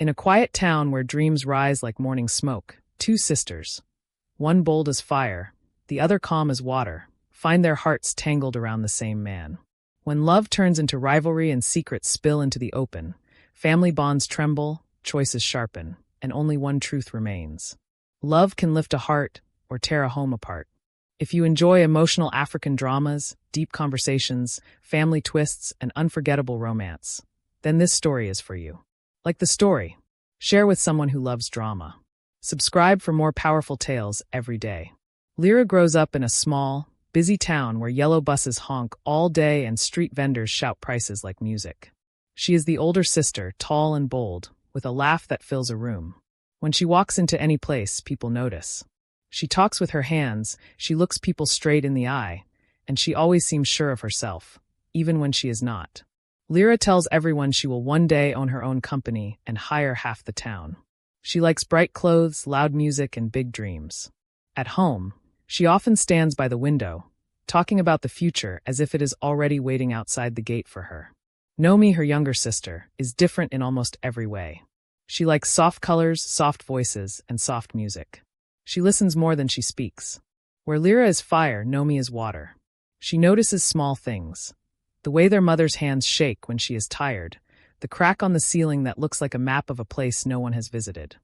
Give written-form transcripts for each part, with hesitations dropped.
In a quiet town where dreams rise like morning smoke, two sisters, one bold as fire, the other calm as water, find their hearts tangled around the same man. When love turns into rivalry and secrets spill into the open, family bonds tremble, choices sharpen, and only one truth remains. Love can lift a heart or tear a home apart. If you enjoy emotional African dramas, deep conversations, family twists, and unforgettable romance, then this story is for you. Like the story, share with someone who loves drama. Subscribe for more powerful tales every day. Lyra grows up in a small, busy town where yellow buses honk all day and street vendors shout prices like music. She is the older sister, tall and bold, with a laugh that fills a room. When she walks into any place, people notice. She talks with her hands, she looks people straight in the eye, and she always seems sure of herself, even when she is not. Lyra tells everyone she will one day own her own company and hire half the town. She likes bright clothes, loud music, and big dreams. At home, she often stands by the window, talking about the future as if it is already waiting outside the gate for her. Nomi, her younger sister, is different in almost every way. She likes soft colors, soft voices, and soft music. She listens more than she speaks. Where Lyra is fire, Nomi is water. She notices small things. The way their mother's hands shake when she is tired, the crack on the ceiling that looks like a map of a place no one has visited.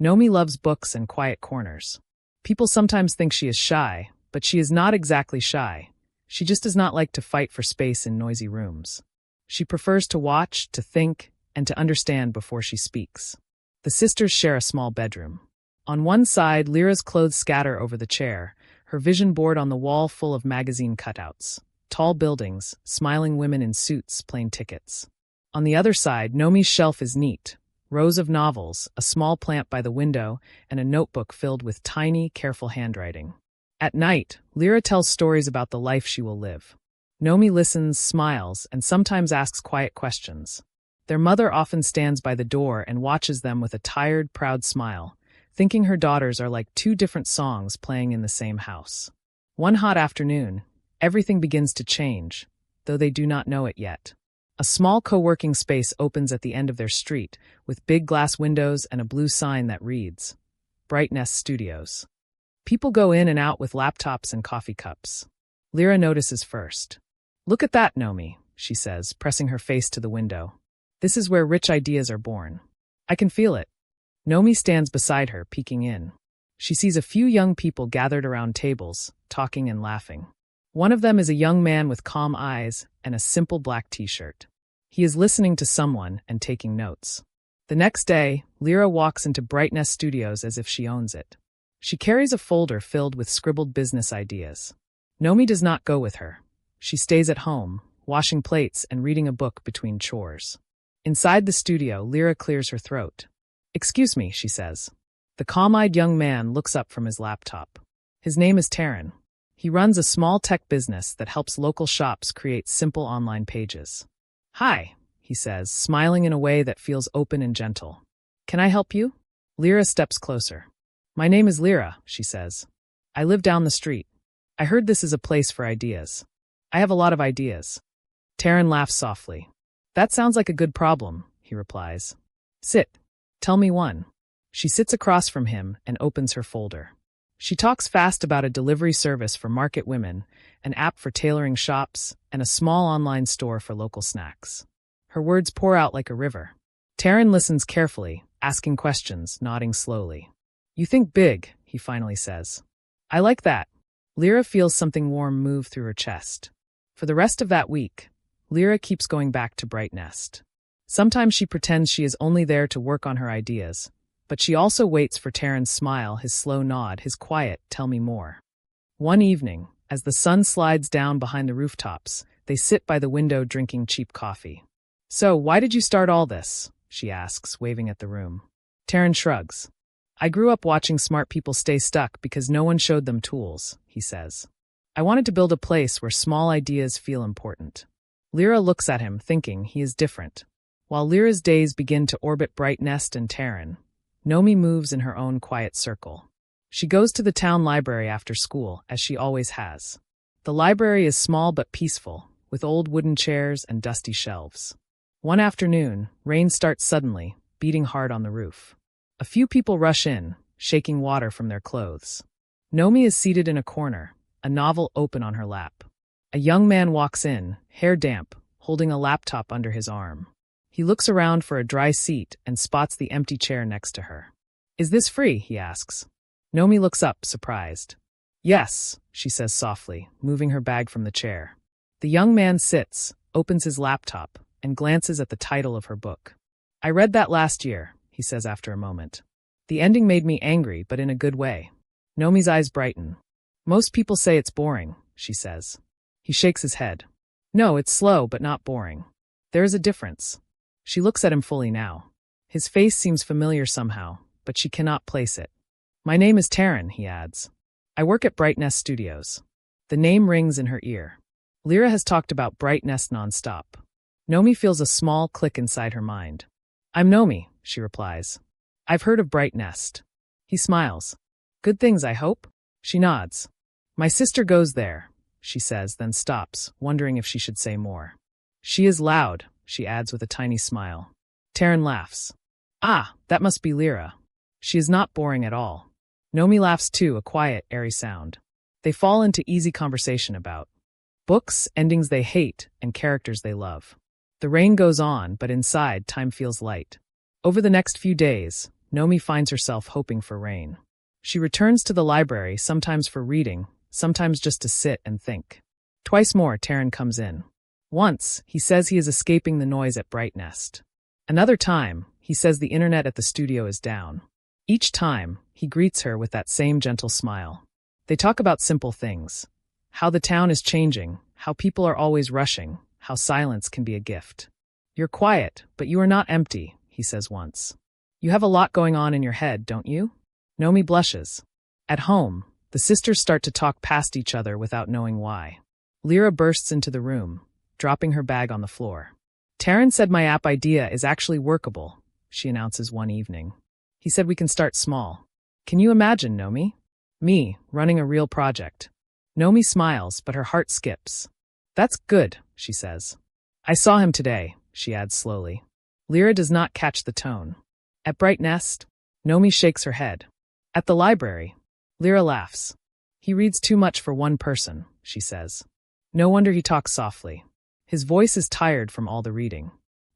Nomi loves books and quiet corners. People sometimes think she is shy, but she is not exactly shy. She just does not like to fight for space in noisy rooms. She prefers to watch, to think, and to understand before she speaks. The sisters share a small bedroom. On one side, Lyra's clothes scatter over the chair, her vision board on the wall full of magazine cutouts. Tall buildings, smiling women in suits, plane tickets. On the other side, Nomi's shelf is neat. Rows of novels, a small plant by the window, and a notebook filled with tiny, careful handwriting. At night, Lyra tells stories about the life she will live. Nomi listens, smiles, and sometimes asks quiet questions. Their mother often stands by the door and watches them with a tired, proud smile, thinking her daughters are like two different songs playing in the same house. One hot afternoon, everything begins to change, though they do not know it yet. A small co-working space opens at the end of their street, with big glass windows and a blue sign that reads, Bright Nest Studios. People go in and out with laptops and coffee cups. Lyra notices first. Look at that, Nomi, she says, pressing her face to the window. This is where rich ideas are born. I can feel it. Nomi stands beside her, peeking in. She sees a few young people gathered around tables, talking and laughing. One of them is a young man with calm eyes and a simple black t-shirt. He is listening to someone and taking notes. The next day, Lyra walks into Bright Nest Studios as if she owns it. She carries a folder filled with scribbled business ideas. Nomi does not go with her. She stays at home, washing plates and reading a book between chores. Inside the studio, Lyra clears her throat. Excuse me, she says. The calm-eyed young man looks up from his laptop. His name is Taryn. He runs a small tech business that helps local shops create simple online pages. Hi, he says, smiling in a way that feels open and gentle. Can I help you? Lyra steps closer. My name is Lyra, she says. I live down the street. I heard this is a place for ideas. I have a lot of ideas. Taryn laughs softly. That sounds like a good problem, he replies. Sit. Tell me one. She sits across from him and opens her folder. She talks fast about a delivery service for market women, an app for tailoring shops, and a small online store for local snacks. Her words pour out like a river. Taryn listens carefully, asking questions, nodding slowly. You think big, he finally says. I like that. Lyra feels something warm move through her chest. For the rest of that week, Lyra keeps going back to Bright Nest. Sometimes she pretends she is only there to work on her ideas, but she also waits for Taryn's smile, his slow nod, his quiet, tell me more. One evening, as the sun slides down behind the rooftops, they sit by the window drinking cheap coffee. So, why did you start all this? She asks, waving at the room. Taryn shrugs. I grew up watching smart people stay stuck because no one showed them tools, he says. I wanted to build a place where small ideas feel important. Lyra looks at him, thinking he is different. While Lyra's days begin to orbit Bright Nest and Taryn, Nomi moves in her own quiet circle. She goes to the town library after school, as she always has. The library is small but peaceful, with old wooden chairs and dusty shelves. One afternoon, rain starts suddenly, beating hard on the roof. A few people rush in, shaking water from their clothes. Nomi is seated in a corner, a novel open on her lap. A young man walks in, hair damp, holding a laptop under his arm. He looks around for a dry seat and spots the empty chair next to her. "Is this free?" he asks. Nomi looks up, surprised. "Yes," she says softly, moving her bag from the chair. The young man sits, opens his laptop, and glances at the title of her book. "I read that last year," he says after a moment. "The ending made me angry, but in a good way." Nomi's eyes brighten. "Most people say it's boring," she says. He shakes his head. "No, it's slow, but not boring. There is a difference." She looks at him fully now. His face seems familiar somehow, but she cannot place it. "My name is Taryn," he adds. "I work at Bright Nest Studios." The name rings in her ear. Lyra has talked about Bright Nest nonstop. Nomi feels a small click inside her mind. "I'm Nomi," she replies. "I've heard of Bright Nest." He smiles. "Good things, I hope?" She nods. "My sister goes there," she says, then stops, wondering if she should say more. "She is loud," she adds with a tiny smile. Taryn laughs. "Ah, that must be Lyra. She is not boring at all." Nomi laughs too, a quiet, airy sound. They fall into easy conversation about books, endings they hate, and characters they love. The rain goes on, but inside, time feels light. Over the next few days, Nomi finds herself hoping for rain. She returns to the library, sometimes for reading, sometimes just to sit and think. Twice more, Taryn comes in. Once, he says he is escaping the noise at Bright Nest. Another time, he says the internet at the studio is down. Each time, he greets her with that same gentle smile. They talk about simple things. How the town is changing, how people are always rushing, how silence can be a gift. "You're quiet, but you are not empty," he says once. "You have a lot going on in your head, don't you?" Nomi blushes. At home, the sisters start to talk past each other without knowing why. Lyra bursts into the room, dropping her bag on the floor. "Taryn said my app idea is actually workable," she announces one evening. "He said we can start small. Can you imagine, Nomi? Me, running a real project." Nomi smiles, but her heart skips. "That's good," she says. "I saw him today," she adds slowly. Lyra does not catch the tone. "At Bright Nest?" Nomi shakes her head. "At the library." Lyra laughs. "He reads too much for one person," she says. No wonder he talks softly. His voice is tired from all the reading.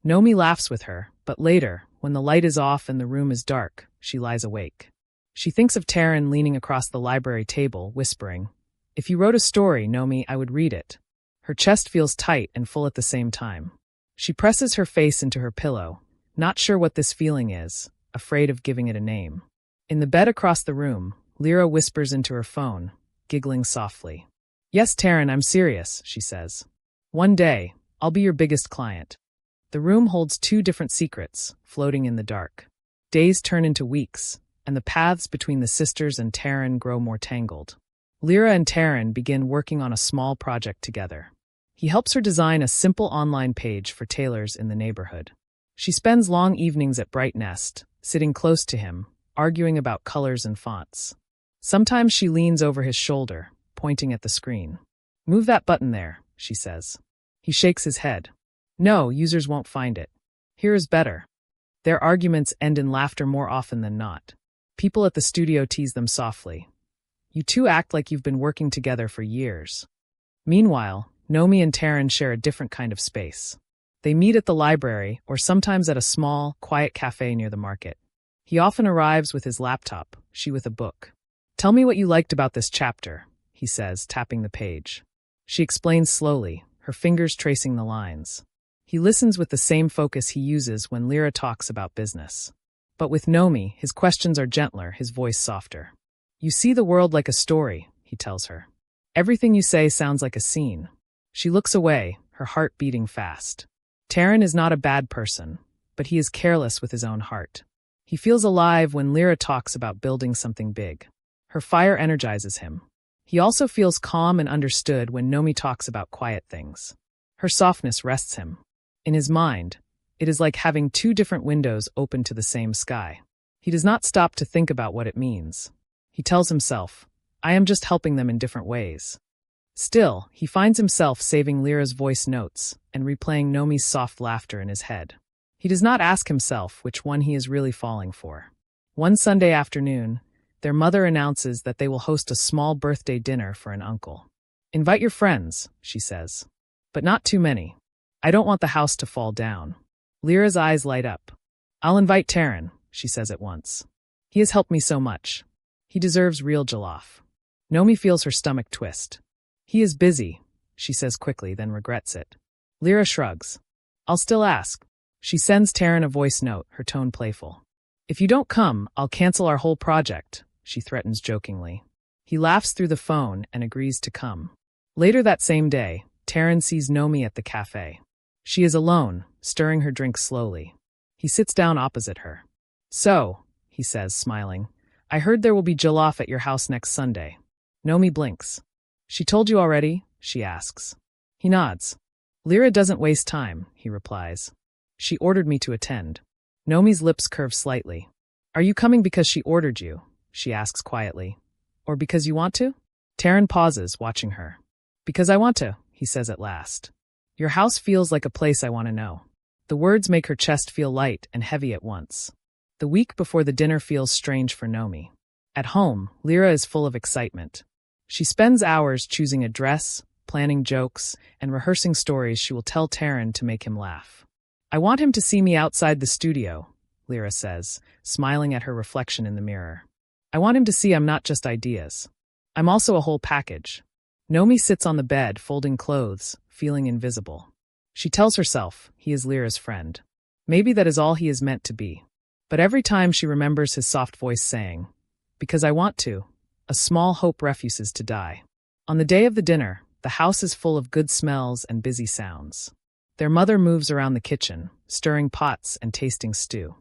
Nomi laughs with her, but later, when the light is off and the room is dark, she lies awake. She thinks of Taryn leaning across the library table, whispering, "If you wrote a story, Nomi, I would read it." Her chest feels tight and full at the same time. She presses her face into her pillow, not sure what this feeling is, afraid of giving it a name. In the bed across the room, Lyra whispers into her phone, giggling softly. "Yes, Taryn, I'm serious," she says. "One day, I'll be your biggest client." The room holds two different secrets, floating in the dark. Days turn into weeks, and the paths between the sisters and Taryn grow more tangled. Lyra and Taryn begin working on a small project together. He helps her design a simple online page for tailors in the neighborhood. She spends long evenings at Bright Nest, sitting close to him, arguing about colors and fonts. Sometimes she leans over his shoulder, pointing at the screen. "Move that button there," she says. He shakes his head. "No, users won't find it. Here is better." Their arguments end in laughter more often than not. People at the studio tease them softly. "You two act like you've been working together for years." Meanwhile, Nomi and Taryn share a different kind of space. They meet at the library or sometimes at a small, quiet cafe near the market. He often arrives with his laptop, she with a book. "Tell me what you liked about this chapter," he says, tapping the page. She explains slowly, her fingers tracing the lines. He listens with the same focus he uses when Lyra talks about business. But with Nomi, his questions are gentler, his voice softer. "You see the world like a story," he tells her. "Everything you say sounds like a scene." She looks away, her heart beating fast. Taryn is not a bad person, but he is careless with his own heart. He feels alive when Lyra talks about building something big. Her fire energizes him. He also feels calm and understood when Nomi talks about quiet things. Her softness rests him. In his mind, it is like having two different windows open to the same sky. He does not stop to think about what it means. He tells himself, "I am just helping them in different ways." Still, he finds himself saving Lyra's voice notes and replaying Nomi's soft laughter in his head. He does not ask himself which one he is really falling for. One Sunday afternoon, their mother announces that they will host a small birthday dinner for an uncle. "Invite your friends," she says. "But not too many. I don't want the house to fall down." Lyra's eyes light up. "I'll invite Taryn," she says at once. "He has helped me so much. He deserves real jollof." Nomi feels her stomach twist. "He is busy," she says quickly, then regrets it. Lyra shrugs. "I'll still ask." She sends Taryn a voice note, her tone playful. "If you don't come, I'll cancel our whole project," she threatens jokingly. He laughs through the phone and agrees to come. Later that same day, Taryn sees Nomi at the cafe. She is alone, stirring her drink slowly. He sits down opposite her. "So," he says, smiling, "I heard there will be jollof at your house next Sunday." Nomi blinks. "She told you already?" she asks. He nods. "Lyra doesn't waste time," he replies. "She ordered me to attend." Nomi's lips curve slightly. "Are you coming because she ordered you?" she asks quietly. "Or because you want to?" Taryn pauses, watching her. "Because I want to," he says at last. "Your house feels like a place I want to know." The words make her chest feel light and heavy at once. The week before the dinner feels strange for Nomi. At home, Lyra is full of excitement. She spends hours choosing a dress, planning jokes, and rehearsing stories she will tell Taryn to make him laugh. "I want him to see me outside the studio," Lyra says, smiling at her reflection in the mirror. "I want him to see I'm not just ideas. I'm also a whole package." Nomi sits on the bed, folding clothes, feeling invisible. She tells herself he is Lyra's friend. Maybe that is all he is meant to be. But every time she remembers his soft voice saying, "Because I want to," a small hope refuses to die. On the day of the dinner, the house is full of good smells and busy sounds. Their mother moves around the kitchen, stirring pots and tasting stew.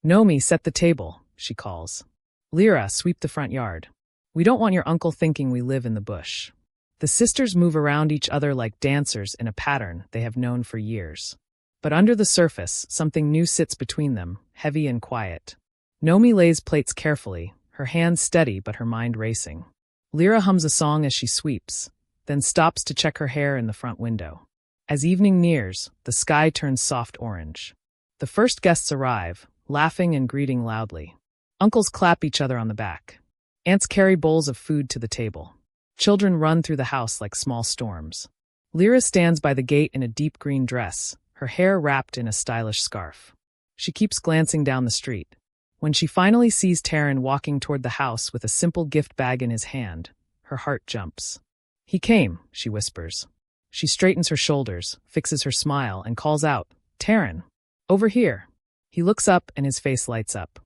"Nomi, set the table," she calls. "Lyra, sweep the front yard. We don't want your uncle thinking we live in the bush." The sisters move around each other like dancers in a pattern they have known for years. But under the surface, something new sits between them, heavy and quiet. Nomi lays plates carefully, her hands steady but her mind racing. Lyra hums a song as she sweeps, then stops to check her hair in the front window. As evening nears, the sky turns soft orange. The first guests arrive, laughing and greeting loudly. Uncles clap each other on the back. Aunts carry bowls of food to the table. Children run through the house like small storms. Lyra stands by the gate in a deep green dress, her hair wrapped in a stylish scarf. She keeps glancing down the street. When she finally sees Taryn walking toward the house with a simple gift bag in his hand, her heart jumps. "He came," she whispers. She straightens her shoulders, fixes her smile, and calls out, "Taryn, over here." He looks up and his face lights up.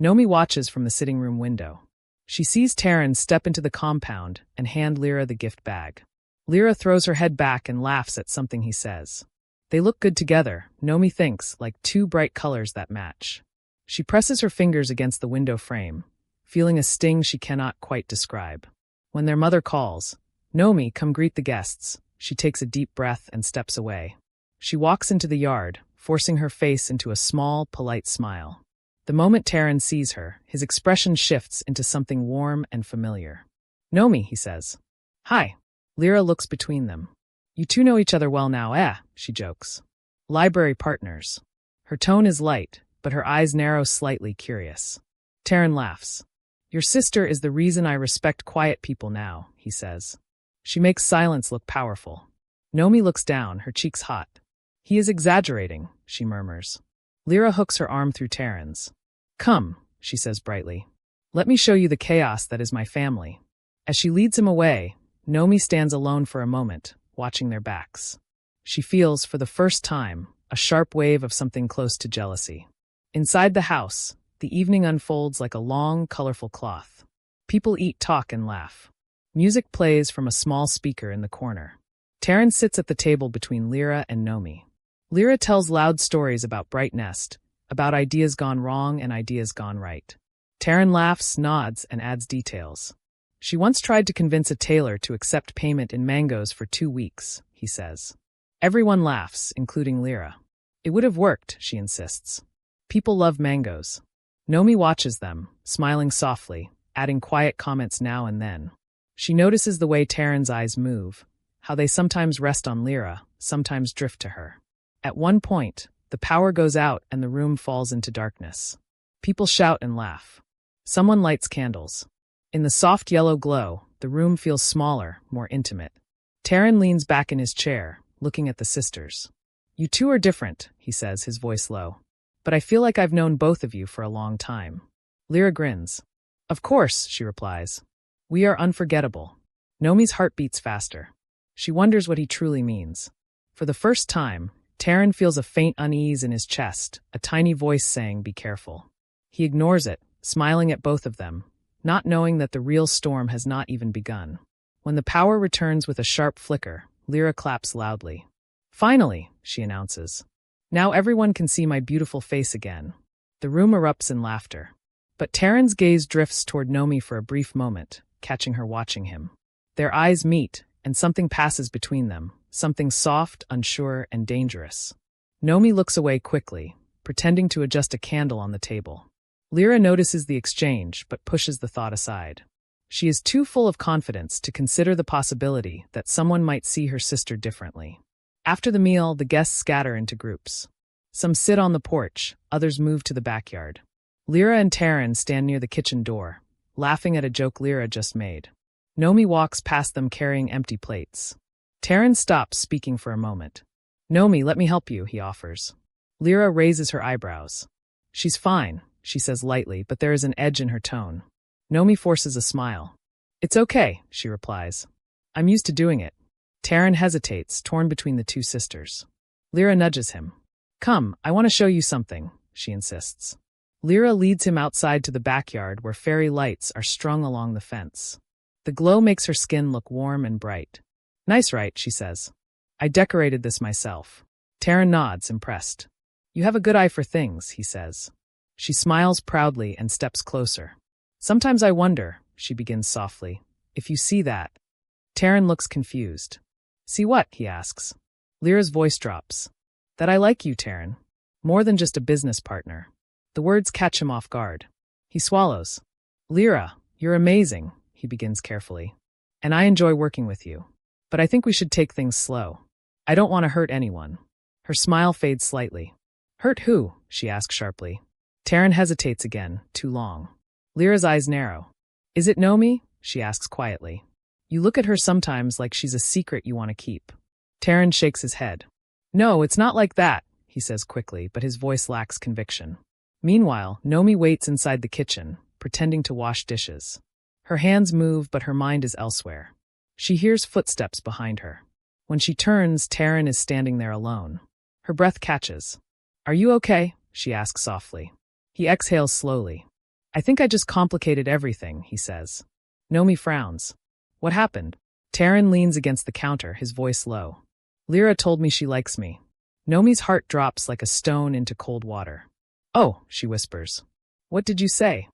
Nomi watches from the sitting room window. She sees Taryn step into the compound and hand Lyra the gift bag. Lyra throws her head back and laughs at something he says. They look good together, Nomi thinks, like two bright colors that match. She presses her fingers against the window frame, feeling a sting she cannot quite describe. When their mother calls, "Nomi, come greet the guests," she takes a deep breath and steps away. She walks into the yard, forcing her face into a small, polite smile. The moment Taryn sees her, his expression shifts into something warm and familiar. "Nomi," he says. "Hi." Lyra looks between them. "You two know each other well now, she jokes. "Library partners." Her tone is light, but her eyes narrow slightly, curious. Taryn laughs. "Your sister is the reason I respect quiet people now," he says. She makes silence look powerful. Nomi looks down, her cheeks hot. "He is exaggerating," she murmurs. Lyra hooks her arm through Taryn's. "Come," she says brightly. "Let me show you the chaos that is my family." As she leads him away, Nomi stands alone for a moment, watching their backs. She feels, for the first time, a sharp wave of something close to jealousy. Inside the house, the evening unfolds like a long, colorful cloth. People eat, talk, and laugh. Music plays from a small speaker in the corner. Taryn sits at the table between Lyra and Nomi. Lyra tells loud stories about Bright Nest, about ideas gone wrong and ideas gone right. Taryn laughs, nods, and adds details. She once tried to convince a tailor to accept payment in mangoes for 2 weeks, he says. Everyone laughs, including Lyra. It would have worked, she insists. People love mangoes. Nomi watches them, smiling softly, adding quiet comments now and then. She notices the way Taryn's eyes move, how they sometimes rest on Lyra, sometimes drift to her. At one point, The power goes out and the room falls into darkness. People shout and laugh. Someone lights candles. In the soft yellow glow, the room feels smaller, more intimate. Taryn leans back in his chair, looking at the sisters. "You two are different," he says, his voice low. "But I feel like I've known both of you for a long time." Lyra grins. "Of course," she replies. "We are unforgettable." Nomi's heart beats faster. She wonders what he truly means. For the first time, Taryn feels a faint unease in his chest, a tiny voice saying, "Be careful." He ignores it, smiling at both of them, not knowing that the real storm has not even begun. When the power returns with a sharp flicker, Lyra claps loudly. "Finally," she announces. "Now everyone can see my beautiful face again." The room erupts in laughter. But Taryn's gaze drifts toward Nomi for a brief moment, catching her watching him. Their eyes meet, and something passes between them, something soft, unsure, and dangerous. Nomi looks away quickly, pretending to adjust a candle on the table. Lyra notices the exchange, but pushes the thought aside. She is too full of confidence to consider the possibility that someone might see her sister differently. After the meal, the guests scatter into groups. Some sit on the porch, others move to the backyard. Lyra and Taryn stand near the kitchen door, laughing at a joke Lyra just made. Nomi walks past them carrying empty plates. Taryn stops speaking for a moment. "Nomi, let me help you," he offers. Lyra raises her eyebrows. "She's fine," she says lightly, but there is an edge in her tone. Nomi forces a smile. "It's okay," she replies. "I'm used to doing it." Taryn hesitates, torn between the two sisters. Lyra nudges him. "Come, I want to show you something," she insists. Lyra leads him outside to the backyard where fairy lights are strung along the fence. The glow makes her skin look warm and bright. "Nice, right?" she says. "I decorated this myself." Taryn nods, impressed. "You have a good eye for things," he says. She smiles proudly and steps closer. "Sometimes I wonder," she begins softly, "if you see that." Taryn looks confused. "See what?" he asks. Lyra's voice drops. "That I like you, Taryn. More than just a business partner." The words catch him off guard. He swallows. "Lyra, you're amazing," he begins carefully. "And I enjoy working with you. But I think we should take things slow. I don't want to hurt anyone." Her smile fades slightly. "Hurt who?" she asks sharply. Taryn hesitates again, too long. Lyra's eyes narrow. "Is it Nomi?" she asks quietly. "You look at her sometimes like she's a secret you want to keep." Taryn shakes his head. "No, it's not like that," he says quickly, but his voice lacks conviction. Meanwhile, Nomi waits inside the kitchen, pretending to wash dishes. Her hands move, but her mind is elsewhere. She hears footsteps behind her. When she turns, Taryn is standing there alone. Her breath catches. "Are you okay?" she asks softly. He exhales slowly. "I think I just complicated everything," he says. Nomi frowns. "What happened?" Taryn leans against the counter, his voice low. "Lyra told me she likes me." Nomi's heart drops like a stone into cold water. "Oh," she whispers. "What did you say?"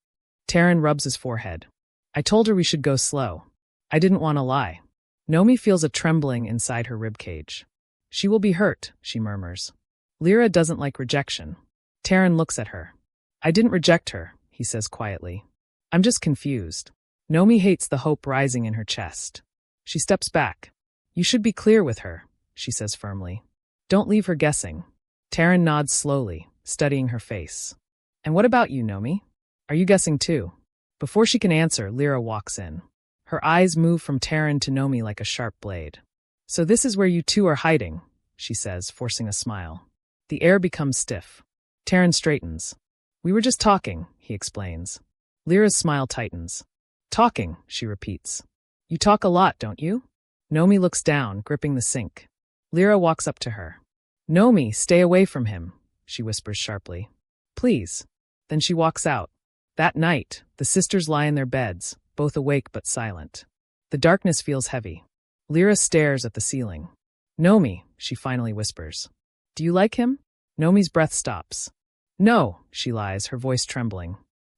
Taryn rubs his forehead. "I told her we should go slow. I didn't want to lie." Nomi feels a trembling inside her ribcage. "She will be hurt," she murmurs. Lyra doesn't like rejection. Taryn looks at her. "I didn't reject her," he says quietly. "I'm just confused." Nomi hates the hope rising in her chest. She steps back. "You should be clear with her," she says firmly. "Don't leave her guessing." Taryn nods slowly, studying her face. "And what about you, Nomi? Are you guessing too?" Before she can answer, Lyra walks in. Her eyes move from Taryn to Nomi like a sharp blade. "So this is where you two are hiding," she says, forcing a smile. The air becomes stiff. Taryn straightens. "We were just talking," he explains. Lyra's smile tightens. "Talking," she repeats. "You talk a lot, don't you?" Nomi looks down, gripping the sink. Lyra walks up to her. "Nomi, stay away from him," she whispers sharply. "Please." Then she walks out. That night, the sisters lie in their beds, both awake but silent. The darkness feels heavy. Lyra stares at the ceiling. "Nomi," she finally whispers. "Do you like him?" Nomi's breath stops. "No," she lies, her voice trembling.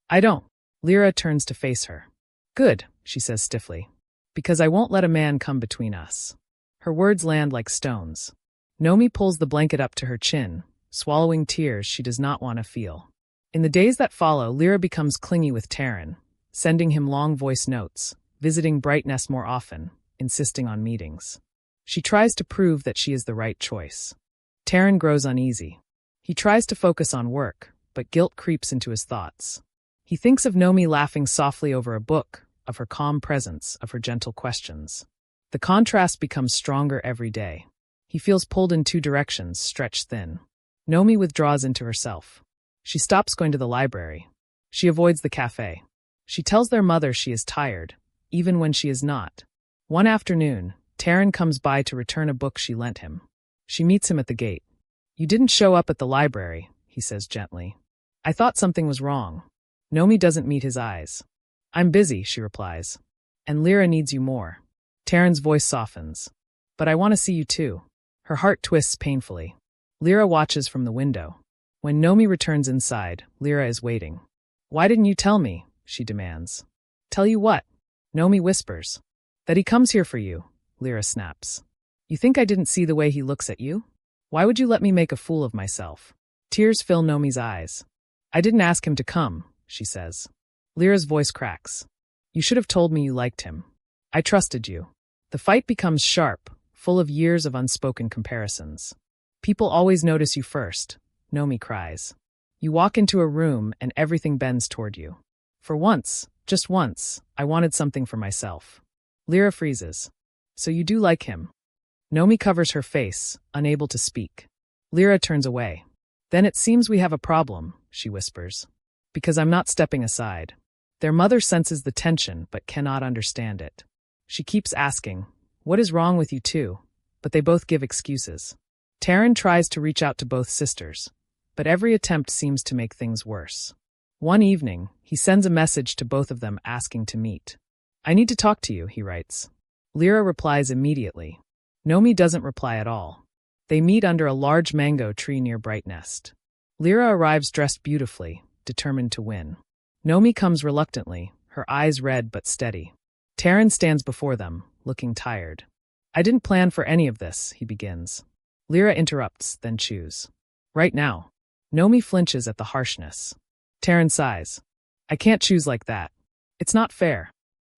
"I don't." Lyra turns to face her. "Good," she says stiffly. "Because I won't let a man come between us." Her words land like stones. Nomi pulls the blanket up to her chin, swallowing tears she does not want to feel. In the days that follow, Lyra becomes clingy with Taryn, sending him long voice notes, visiting Brightness more often, insisting on meetings. She tries to prove that she is the right choice. Taryn grows uneasy. He tries to focus on work, but guilt creeps into his thoughts. He thinks of Nomi laughing softly over a book, of her calm presence, of her gentle questions. The contrast becomes stronger every day. He feels pulled in two directions, stretched thin. Nomi withdraws into herself. She stops going to the library. She avoids the cafe. She tells their mother she is tired, even when she is not. One afternoon, Taran comes by to return a book she lent him. She meets him at the gate. "You didn't show up at the library," he says gently. "I thought something was wrong." Nomi doesn't meet his eyes. "I'm busy," she replies. "And Lyra needs you more." Taran's voice softens. "But I want to see you too." Her heart twists painfully. Lyra watches from the window. When Nomi returns inside, Lyra is waiting. "Why didn't you tell me?" she demands. "Tell you what?" Nomi whispers. "That he comes here for you," Lyra snaps. "You think I didn't see the way he looks at you? Why would you let me make a fool of myself?" Tears fill Nomi's eyes. "I didn't ask him to come," she says. Lyra's voice cracks. "You should have told me you liked him. I trusted you." The fight becomes sharp, full of years of unspoken comparisons. "People always notice you first," Nomi cries. "You walk into a room and everything bends toward you. For once, just once, I wanted something for myself." Lyra freezes. "So you do like him?" Nomi covers her face, unable to speak. Lyra turns away. "Then it seems we have a problem," she whispers. "Because I'm not stepping aside." Their mother senses the tension but cannot understand it. She keeps asking, "What is wrong with you two?" But they both give excuses. Taran tries to reach out to both sisters, but every attempt seems to make things worse. One evening, he sends a message to both of them asking to meet. "I need to talk to you," he writes. Lyra replies immediately. Nomi doesn't reply at all. They meet under a large mango tree near Bright Nest. Lyra arrives dressed beautifully, determined to win. Nomi comes reluctantly, her eyes red but steady. Taran stands before them, looking tired. "I didn't plan for any of this," he begins. Lyra interrupts, then chews. "Right now." Nomi flinches at the harshness. Taran sighs. "I can't choose like that. It's not fair."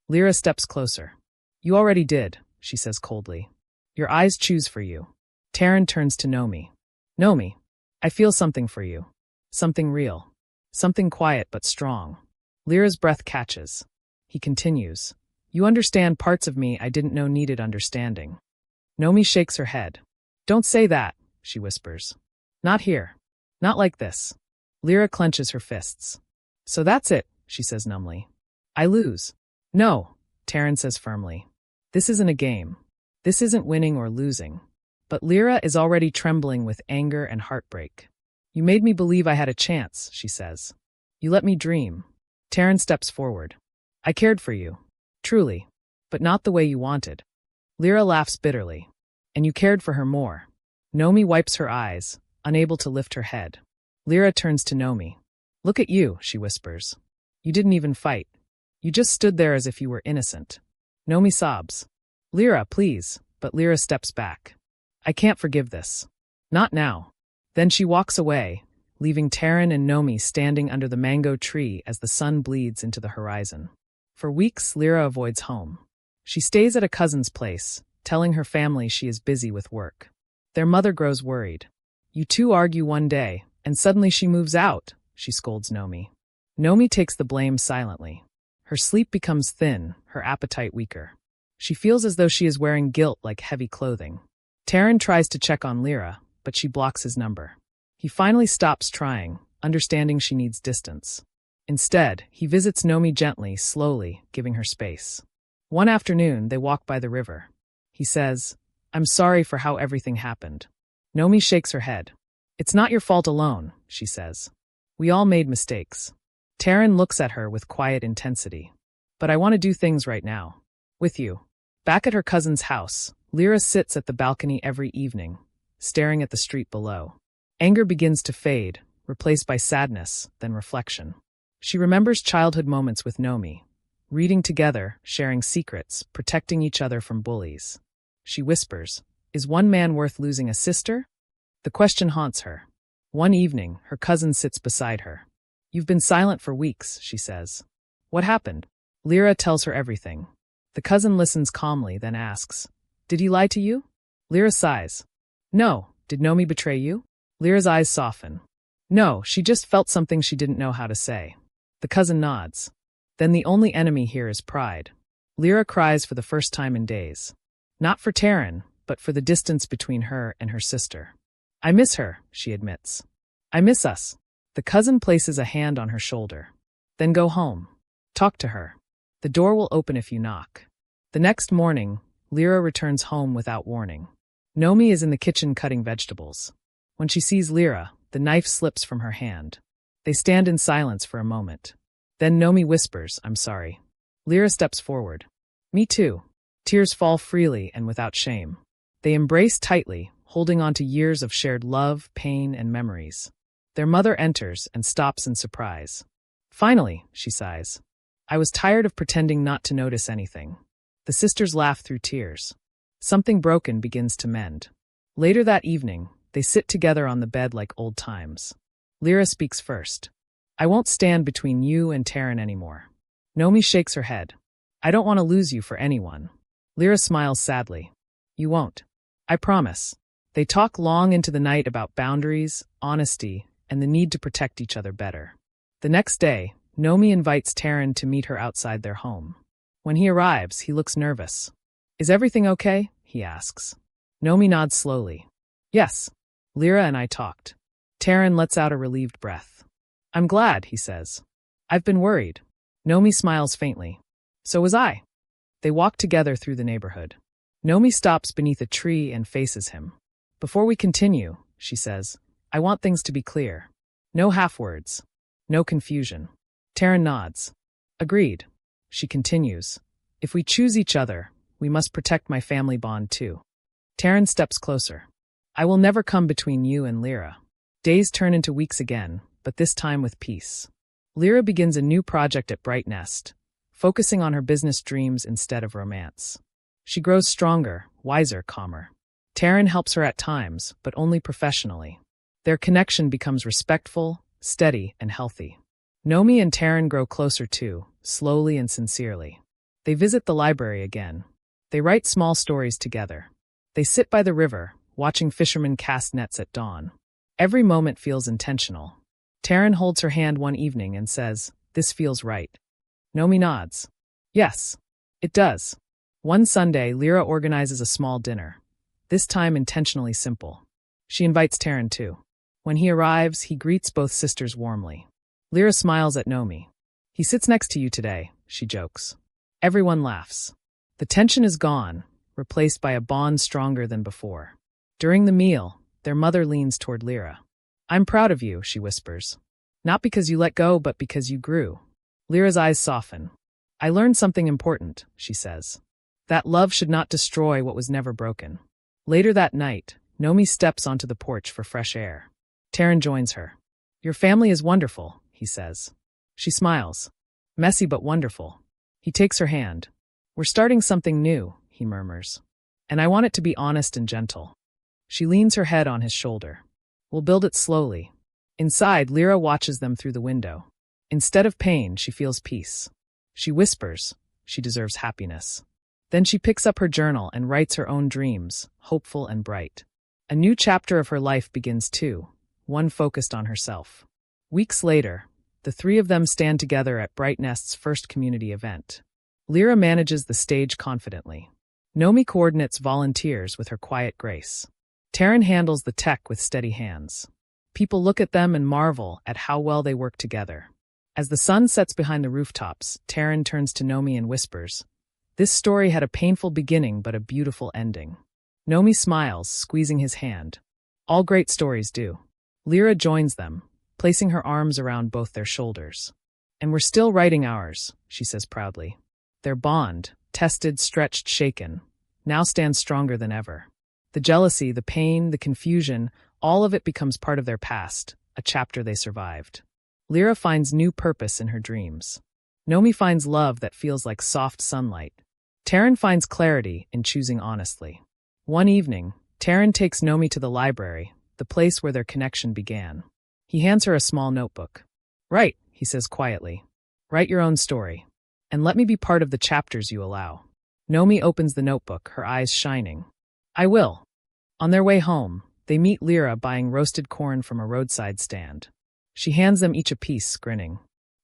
Lyra steps closer. "You already did," she says coldly. "Your eyes choose for you." Taran turns to Nomi. "Nomi, I feel something for you. Something real. Something quiet but strong." Lyra's breath catches. He continues. "You understand parts of me I didn't know needed understanding." Nomi shakes her head. "Don't say that," she whispers. "Not here. Not like this." Lyra clenches her fists. "So that's it," she says numbly. "I lose." "No," Taran says firmly. "This isn't a game. This isn't winning or losing." But Lyra is already trembling with anger and heartbreak. "You made me believe I had a chance," she says. "You let me dream." Taran steps forward. "I cared for you. Truly. But not the way you wanted." Lyra laughs bitterly. "And you cared for her more." Nomi wipes her eyes, unable to lift her head. Lyra turns to Nomi. "Look at you," she whispers. "You didn't even fight. You just stood there as if you were innocent." Nomi sobs. "Lyra, please," but Lyra steps back. "I can't forgive this. Not now." Then she walks away, leaving Taran and Nomi standing under the mango tree as the sun bleeds into the horizon. For weeks, Lyra avoids home. She stays at a cousin's place, telling her family she is busy with work. Their mother grows worried. "You two argue one day, and suddenly she moves out," she scolds Nomi. Nomi takes the blame silently. Her sleep becomes thin, her appetite weaker. She feels as though she is wearing guilt like heavy clothing. Taran tries to check on Lyra, but she blocks his number. He finally stops trying, understanding she needs distance. Instead, he visits Nomi gently, slowly, giving her space. One afternoon, they walk by the river. He says, "I'm sorry for how everything happened." Nomi shakes her head. "It's not your fault alone," she says. "We all made mistakes." Taran looks at her with quiet intensity. "But I want to do things right now. With you." Back at her cousin's house, Lyra sits at the balcony every evening, staring at the street below. Anger begins to fade, replaced by sadness, then reflection. She remembers childhood moments with Nomi, reading together, sharing secrets, protecting each other from bullies. She whispers, "Is one man worth losing a sister?" The question haunts her. One evening, her cousin sits beside her. "You've been silent for weeks," she says. "What happened?" Lyra tells her everything. The cousin listens calmly, then asks, "Did he lie to you?" Lyra sighs. "No. Did Nomi betray you?" Lyra's eyes soften. No, she just felt something she didn't know how to say. The cousin nods. Then the only enemy here is pride. Lyra cries for the first time in days. Not for Taryn, but for the distance between her and her sister. I miss her, she admits. I miss us. The cousin places a hand on her shoulder. Then go home. Talk to her. The door will open if you knock. The next morning, Lyra returns home without warning. Nomi is in the kitchen cutting vegetables. When she sees Lyra, the knife slips from her hand. They stand in silence for a moment. Then Nomi whispers, I'm sorry. Lyra steps forward. Me too. Tears fall freely and without shame. They embrace tightly, holding on to years of shared love, pain, and memories. Their mother enters and stops in surprise. Finally, she sighs. I was tired of pretending not to notice anything. The sisters laugh through tears. Something broken begins to mend. Later that evening, they sit together on the bed like old times. Lyra speaks first. I won't stand between you and Taryn anymore. Nomi shakes her head. I don't want to lose you for anyone. Lyra smiles sadly. You won't. I promise. They talk long into the night about boundaries, honesty, and the need to protect each other better. The next day, Nomi invites Taryn to meet her outside their home. When he arrives, he looks nervous. Is everything okay? He asks. Nomi nods slowly. Yes. Lyra and I talked. Taryn lets out a relieved breath. I'm glad, he says. I've been worried. Nomi smiles faintly. So was I. They walk together through the neighborhood. Nomi stops beneath a tree and faces him. Before we continue, she says, I want things to be clear. No half-words. No confusion. Taryn nods. Agreed. She continues. If we choose each other, we must protect my family bond too. Taryn steps closer. I will never come between you and Lyra. Days turn into weeks again, but this time with peace. Lyra begins a new project at Bright Nest, focusing on her business dreams instead of romance. She grows stronger, wiser, calmer. Taryn helps her at times, but only professionally. Their connection becomes respectful, steady, and healthy. Nomi and Taryn grow closer too, slowly and sincerely. They visit the library again. They write small stories together. They sit by the river, watching fishermen cast nets at dawn. Every moment feels intentional. Taryn holds her hand one evening and says, This feels right. Nomi nods. Yes, it does. One Sunday, Lyra organizes a small dinner. This time intentionally simple. She invites Taryn too. When he arrives, he greets both sisters warmly. Lyra smiles at Nomi. He sits next to you today, she jokes. Everyone laughs. The tension is gone, replaced by a bond stronger than before. During the meal, their mother leans toward Lyra. I'm proud of you, she whispers. Not because you let go, but because you grew. Lyra's eyes soften. I learned something important, she says. That love should not destroy what was never broken. Later that night, Nomi steps onto the porch for fresh air. Taryn joins her. Your family is wonderful, he says. She smiles. Messy but wonderful. He takes her hand. We're starting something new, he murmurs. And I want it to be honest and gentle. She leans her head on his shoulder. We'll build it slowly. Inside, Lyra watches them through the window. Instead of pain, she feels peace. She whispers, she deserves happiness. Then she picks up her journal and writes her own dreams, hopeful and bright. A new chapter of her life begins too, one focused on herself. Weeks later, the three of them stand together at Bright Nest's first community event. Lyra manages the stage confidently. Nomi coordinates volunteers with her quiet grace. Taryn handles the tech with steady hands. People look at them and marvel at how well they work together. As the sun sets behind the rooftops, Taryn turns to Nomi and whispers, This story had a painful beginning but a beautiful ending. Nomi smiles, squeezing his hand. All great stories do. Lyra joins them, placing her arms around both their shoulders. And we're still writing ours, she says proudly. Their bond, tested, stretched, shaken, now stands stronger than ever. The jealousy, the pain, the confusion, all of it becomes part of their past, a chapter they survived. Lyra finds new purpose in her dreams. Nomi finds love that feels like soft sunlight. Taryn finds clarity in choosing honestly. One evening, Taryn takes Nomi to the library, the place where their connection began. He hands her a small notebook. Write, he says quietly. Write your own story. And let me be part of the chapters you allow. Nomi opens the notebook, her eyes shining. I will. On their way home, They meet Lyra buying roasted corn from a roadside stand. She hands them each a piece, grinning.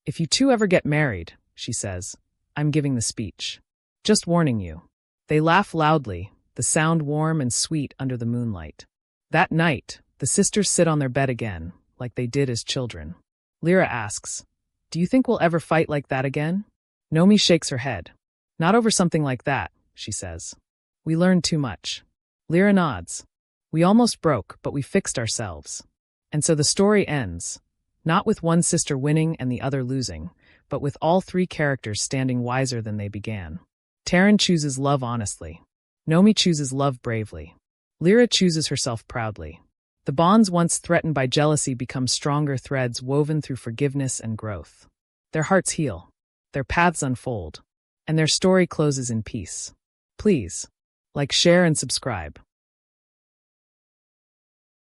"If you two ever get married," she says, "I'm giving the speech. Just warning you." They laugh loudly, the sound warm and sweet under the moonlight. That night, the sisters sit on their bed again, like they did as children. Lyra asks, "Do you think we'll ever fight like that again?" Nomi shakes her head. "Not over something like that," she says. "We learned too much." Lyra nods. "We almost broke, but we fixed ourselves." And so the story ends, not with one sister winning and the other losing, but with all three characters standing wiser than they began. Taryn chooses love honestly. Nomi chooses love bravely. Lyra chooses herself proudly. The bonds once threatened by jealousy become stronger threads woven through forgiveness and growth. Their hearts heal. Their paths unfold. And their story closes in peace. Please, like, share, and subscribe.